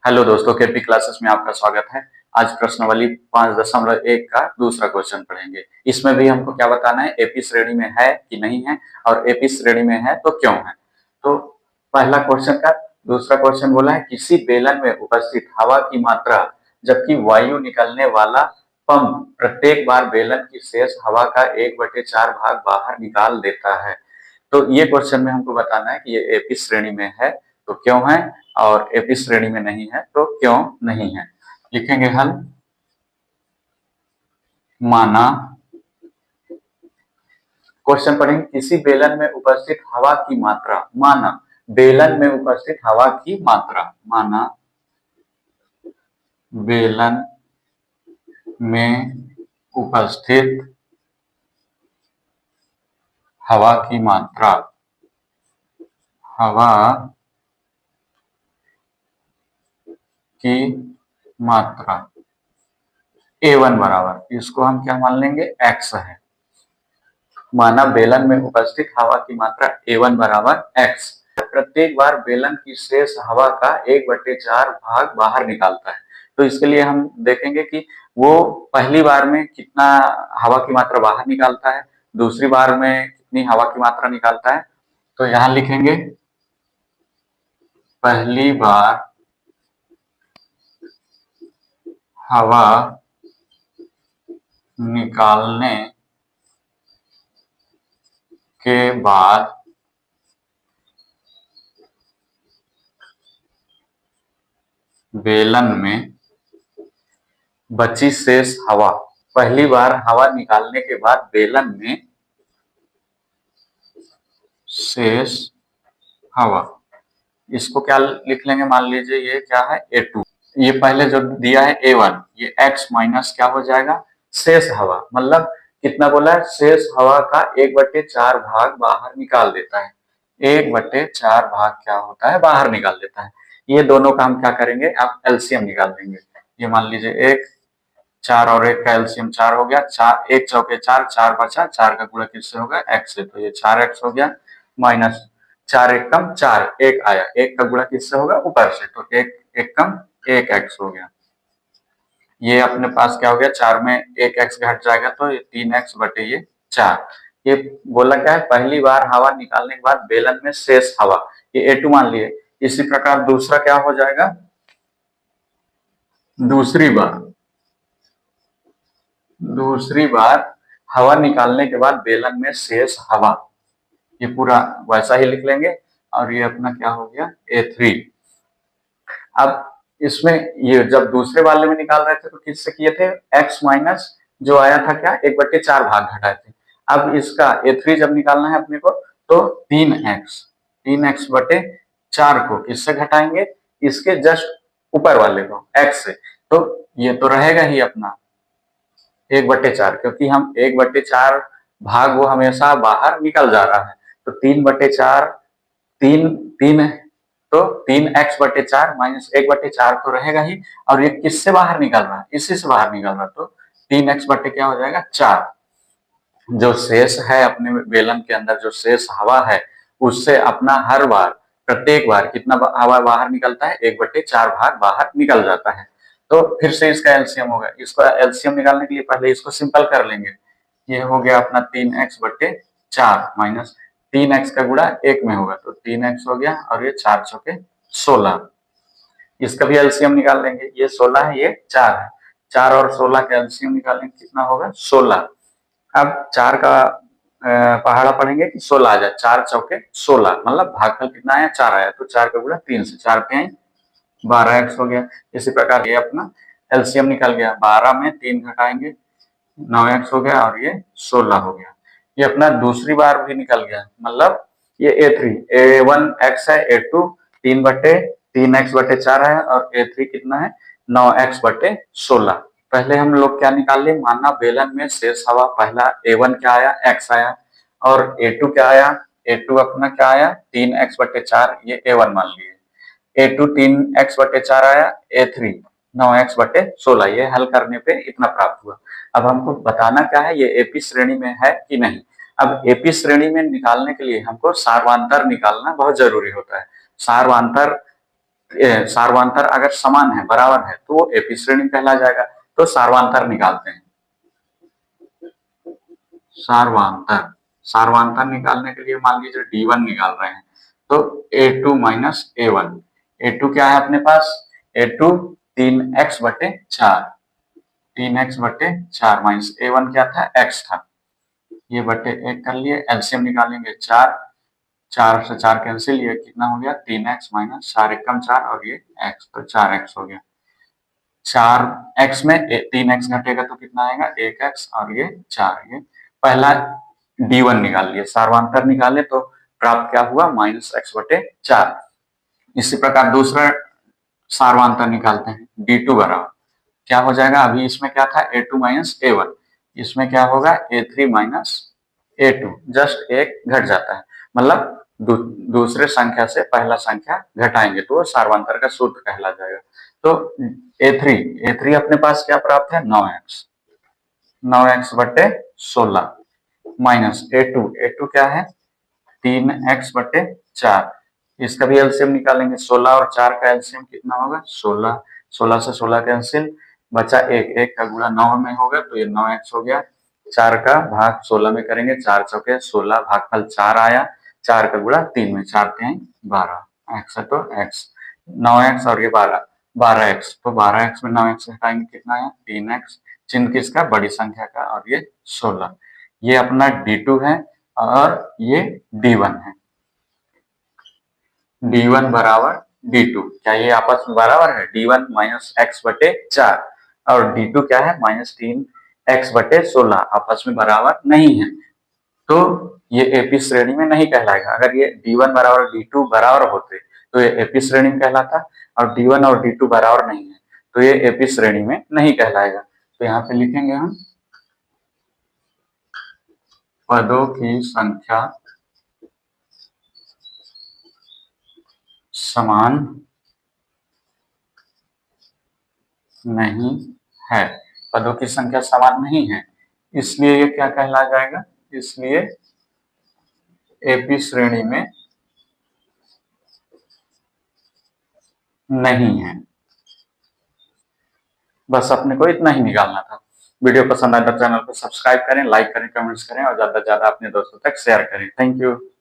Hello दोस्तों, KP classes में आपका स्वागत है। आज प्रश्नावली 5.1 का दूसरा क्वेश्चन पढ़ेंगे। इसमें भी हमको क्या बताना है, एपी श्रेणी में है कि नहीं है, और एपी श्रेणी में है तो क्यों है। तो पहला क्वेश्चन का दूसरा क्वेश्चन बोला है, किसी बेलन में उपस्थित हवा की मात्रा जबकि वायु निकलने वाला पंप प्रत्येक बार बेलन की शेष हवा का 1/4 भाग बाहर निकाल देता है। तो ये क्वेश्चन में हमको बताना है कि ये एपी श्रेणी में है तो क्यों है, और एपी श्रेणी में नहीं है तो क्यों नहीं है। लिखेंगे हल। माना, क्वेश्चन पढ़ेंगे, किसी बेलन में उपस्थित हवा की मात्रा, माना बेलन में उपस्थित हवा की मात्रा, माना बेलन में उपस्थित हवा की मात्रा, हवा की मात्रा A1 बराबर, इसको हम क्या मान लेंगे, x है। माना बेलन में उपस्थित हवा की मात्रा A1 बराबर x। प्रत्येक बार बेलन की शेष हवा का 1/4 भाग बाहर निकालता है। तो इसके लिए हम देखेंगे कि वो पहली बार में कितना हवा की मात्रा बाहर निकालता है, दूसरी बार में कितनी हवा की मात्रा निकालता है। तो यहां लिखेंगे पहली बार हवा निकालने के बाद बेलन में बची शेष हवा, पहली बार हवा निकालने के बाद बेलन में शेष हवा, इसको क्या लिख लेंगे, मान लीजिए ये क्या है A2, ये पहले जो दिया है A1, ये x माइनस क्या हो जाएगा, शेष हवा, मतलब कितना बोला है, शेष हवा का 1/4 भाग बाहर निकाल देता है। 1/4 भाग क्या होता है, बाहर निकाल देता है। ये दोनों का हम क्या करेंगे, अब एलसीएम निकाल देंगे। ये मान लीजिए 1, 4 और 1 का एलसीएम 4 हो गया, 4 1 चौके 4, 4 बचा, 4 का गुणा किससे होगा, x से, तो ये 4x हो गया, माइनस 4 1 कम 4, 1 आया, 1 का गुणा किससे होगा, ऊपर से, तो 1 1 कम 1x हो गया। ये अपने पास क्या हो गया, 4 में 1x घट जाएगा तो ये 3x बटे ये 4। ये बोला क्या है, पहली बार हवा निकालने के बाद बेलन में शेष हवा, ये A2 मान लिए। इसी प्रकार दूसरा क्या हो जाएगा, दूसरी बार हवा निकालने के बाद बेलन में शेष हवा, ये पूरा वैसा ही लिख लेंगे। और ये अपना क्या हो गया, A3। अब इसमें ये जब दूसरे वाले में निकाल रहे थे तो किससे किए थे, x माइनस जो आया था क्या, 1/4 भाग घटाए थे। अब इसका A3 जब निकालना है अपने को तो 3x बटे 4 को किससे घटाएंगे, इसके जस्ट ऊपर वाले को, x से, तो ये तो रहेगा ही अपना 1/4, क्योंकि हम 1/4 भाग वो हमेशा बाहर निकल जा रहा है, तो 3/4, 3 तो 3x/4 माइनस 1/4 तो रहेगा ही, और ये किससे बाहर निकल रहा है, इसी से बाहर निकल रहा है, तो 3x बटे क्या हो जाएगा 4। जो शेष है अपने बेलन के अंदर, जो शेष हवा है, उससे अपना हर बार प्रत्येक बार कितना हवा बाहर निकलता है, 1/4 भाग बाहर निकल जाता है। तो फिर से इसका एलसीएम होगा, इसको एलसीएम निकालने के लिए पहले इसको सिंपल कर लेंगे। ये हो गया अपना 3x/4 माइनस 3x का गुणा 1 में होगा, तो 3x हो गया, और ये 4 चौके 16, इसका भी एलसीएम निकाल लेंगे। ये 16 है, ये 4 है, 4 और 16 का एलसीएम निकालेंगे, कितना होगा 16। अब 4 का पहाड़ा पढ़ेंगे कि 16 आ जाए, 4 चौके 16, मतलब भागफल कितना आया, 4 आया, तो 4 का गुणा 3 से, 4 पे 12x हो गया। इसी प्रकार ये अपना एलसीएम निकल गया, 12 में 3 घटाएंगे 9x हो गया, और ये 16 हो गया। ये अपना दूसरी बार भी निकल गया, मतलब ये A3, A1 x है, A2 3/3x/4 है, और A3 कितना है 9x/16। पहले हम लोग क्या निकाल लिए, माना बेलन में शेष हवा, पहला A1 क्या आया, x आया, और A2 क्या आया, A2 अपना क्या आया 3x/4, ये A1 मान लिए। A2 3x/4 आया, A3 9x/16, ये हल करने पे इतना प्राप्त हुआ। अब हमको बताना क्या है, ये एपी श्रेणी में है कि नहीं। अब एपी श्रेणी में निकालने के लिए हमको सार्वांतर निकालना बहुत जरूरी होता है। सार्वांतर सार्वांतर अगर समान है, बराबर है, तो वो एपी श्रेणी कहला जाएगा। तो सार्वांतर निकालते हैं। सार्वांतर, सार्वांतर निकालने के लिए मान लीजिए D1 निकाल रहे हैं, तो A2 माइनस A1। A2 क्या है अपने पास? A2 3x/4, 3x/4 minus A1 क्या था? x था। ये बटे 1 कर लिए, एलसीएम निकालेंगे 4, 4 से 4 कैंसिल, ये कितना हो गया? 3x माइनस 4 एकम 4 और ये x, तो 4x हो गया। 4x में 3x घटेगा तो कितना आएगा? 1x और ये 4। ये पहला D1 निकाल लिए, सार्वांतर निकाले तो प्राप्त क्या हुआ? -x/4। इसी प्रकार दूसरा सार्वांतर निकालते हैं, D2 बराबर क्या हो जाएगा? अभी इसमें क्या था? A2 माइनस A1, इसमें क्या होगा? A3 माइनस A2, जस्ट एक घट जाता है, मतलब दूसरे संख्या से पहला संख्या घटाएंगे तो वो सार्वांतर का सूत्र कहला जाएगा। तो A3 अपने पास क्या प्राप्त है? 9x, 9x/16 माइनस A2 क्या है? 3x/4। इसका भी एलसीएम निकालेंगे, 16 और 4 का एलसीएम कितना होगा? 16, 16 से 16 कैंसिल, बचा 1, 1 का गुणा 9 में होगा तो ये 9x हो गया। 4 का भाग 16 में करेंगे, 4 चौके 16, भागफल 4 आया, 4 का गुणा 3 में, 4 3 12, x है तो x, 9x और ये 12, 12x, तो 12x में 9x हटाएंगे, कितना है? 3x, चिन्ह किसका? बड़ी संख्या का, और ये 16। ये अपना D2 है और ये D1 है। D1 बराबर D2, क्या ये आपस में बराबर है? D1 माइनस x/4 और D2 क्या है? -3x/16, आपस में बराबर नहीं है, तो ये एपी श्रेणी में नहीं कहलाएगा। अगर ये D1 बराबर D2 बराबर होते तो ये एपी श्रेणी में कहलाता, और D1 और D2 बराबर नहीं है तो ये एपी श्रेणी में नहीं कहलाएगा। तो यहाँ पे लिखेंगे हम पदों की संख्या समान नहीं है, पदों की संख्या समान नहीं है, इसलिए ये क्या कहला जाएगा? इसलिए एपी श्रेणी में नहीं है। बस अपने को इतना ही निकालना था। वीडियो पसंद आए तो चैनल को सब्सक्राइब करें, लाइक करें, कमेंट्स करें और ज्यादा से ज्यादा अपने दोस्तों तक शेयर करें। Thank you.